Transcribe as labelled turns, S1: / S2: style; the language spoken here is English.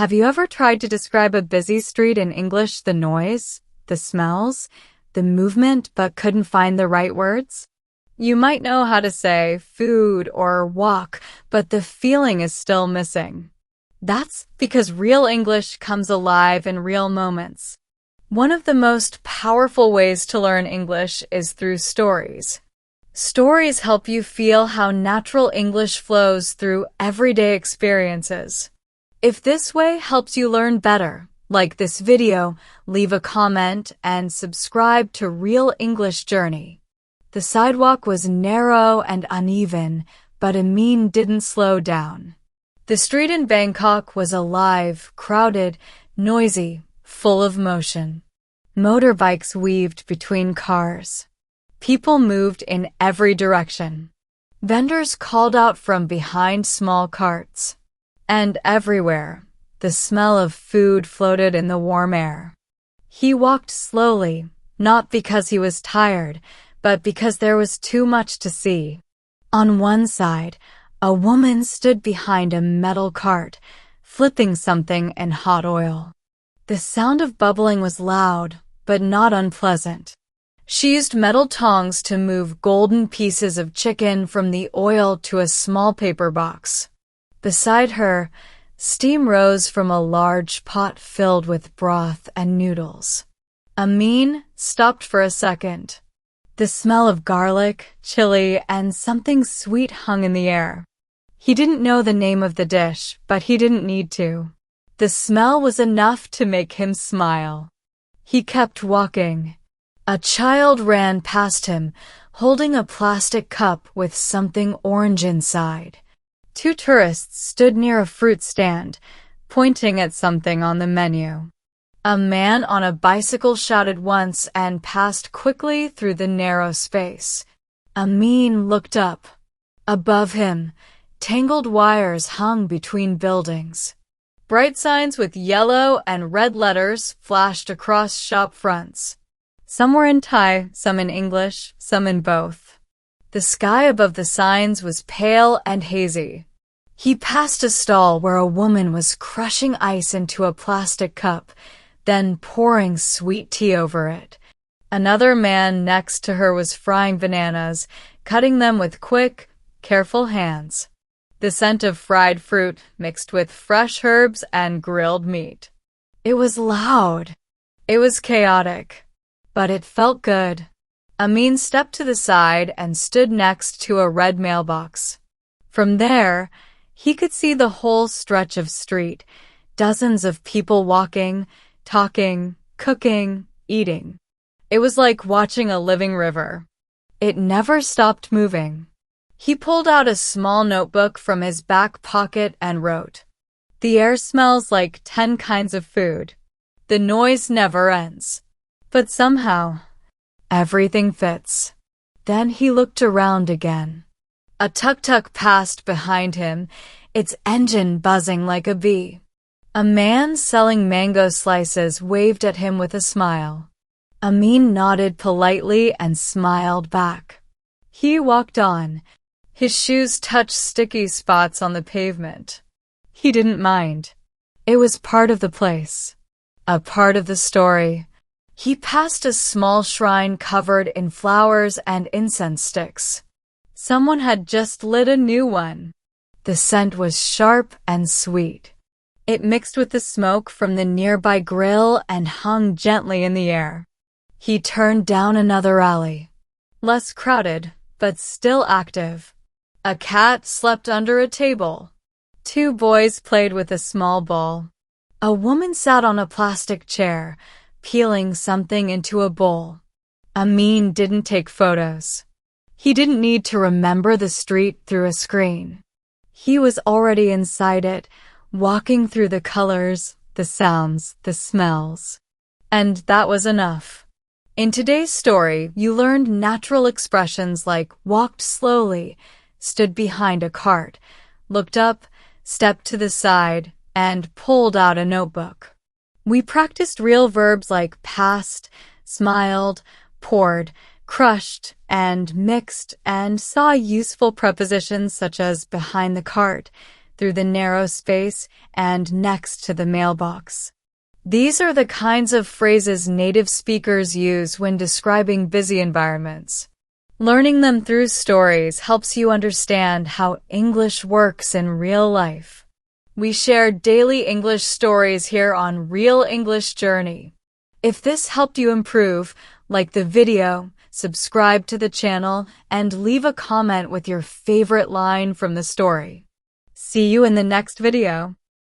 S1: Have you ever tried to describe a busy street in English, the noise, the smells, the movement, but couldn't find the right words? You might know how to say food or walk, but the feeling is still missing. That's because real English comes alive in real moments. One of the most powerful ways to learn English is through stories. Stories help you feel how natural English flows through everyday experiences. If this way helps you learn better, like this video, leave a comment and subscribe to Real English Journey. The sidewalk was narrow and uneven, but Amin didn't slow down. The street in Bangkok was alive, crowded, noisy, full of motion. Motorbikes weaved between cars. People moved in every direction. Vendors called out from behind small carts. And everywhere, the smell of food floated in the warm air. He walked slowly, not because he was tired, but because there was too much to see. On one side, a woman stood behind a metal cart, flipping something in hot oil. The sound of bubbling was loud, but not unpleasant. She used metal tongs to move golden pieces of chicken from the oil to a small paper box. Beside her, steam rose from a large pot filled with broth and noodles. Amin stopped for a second. The smell of garlic, chili, and something sweet hung in the air. He didn't know the name of the dish, but he didn't need to. The smell was enough to make him smile. He kept walking. A child ran past him, holding a plastic cup with something orange inside. Two tourists stood near a fruit stand, pointing at something on the menu. A man on a bicycle shouted once and passed quickly through the narrow space. Amin looked up. Above him, tangled wires hung between buildings. Bright signs with yellow and red letters flashed across shop fronts. Some were in Thai, some in English, some in both. The sky above the signs was pale and hazy. He passed a stall where a woman was crushing ice into a plastic cup, then pouring sweet tea over it. Another man next to her was frying bananas, cutting them with quick, careful hands. The scent of fried fruit mixed with fresh herbs and grilled meat. It was loud. It was chaotic. But it felt good. Amin stepped to the side and stood next to a red mailbox. From there, he could see the whole stretch of street, dozens of people walking, talking, cooking, eating. It was like watching a living river. It never stopped moving. He pulled out a small notebook from his back pocket and wrote, "The air smells like 10 kinds of food. The noise never ends. But somehow, everything fits." Then he looked around again. A tuk-tuk passed behind him, its engine buzzing like a bee. A man selling mango slices waved at him with a smile. Amin nodded politely and smiled back. He walked on. His shoes touched sticky spots on the pavement. He didn't mind. It was part of the place, a part of the story. He passed a small shrine covered in flowers and incense sticks. Someone had just lit a new one. The scent was sharp and sweet. It mixed with the smoke from the nearby grill and hung gently in the air. He turned down another alley. Less crowded, but still active. A cat slept under a table. 2 boys played with a small ball. A woman sat on a plastic chair, peeling something into a bowl. Amin didn't take photos. He didn't need to remember the street through a screen. He was already inside it, walking through the colors, the sounds, the smells. And that was enough. In today's story, you learned natural expressions like walked slowly, stood behind a cart, looked up, stepped to the side, and pulled out a notebook. We practiced real verbs like passed, smiled, poured, crushed, and mixed, and saw useful prepositions such as behind the cart, through the narrow space, and next to the mailbox. These are the kinds of phrases native speakers use when describing busy environments. Learning them through stories helps you understand how English works in real life. We share daily English stories here on Real English Journey. If this helped you improve, like the video, subscribe to the channel, and leave a comment with your favorite line from the story. See you in the next video.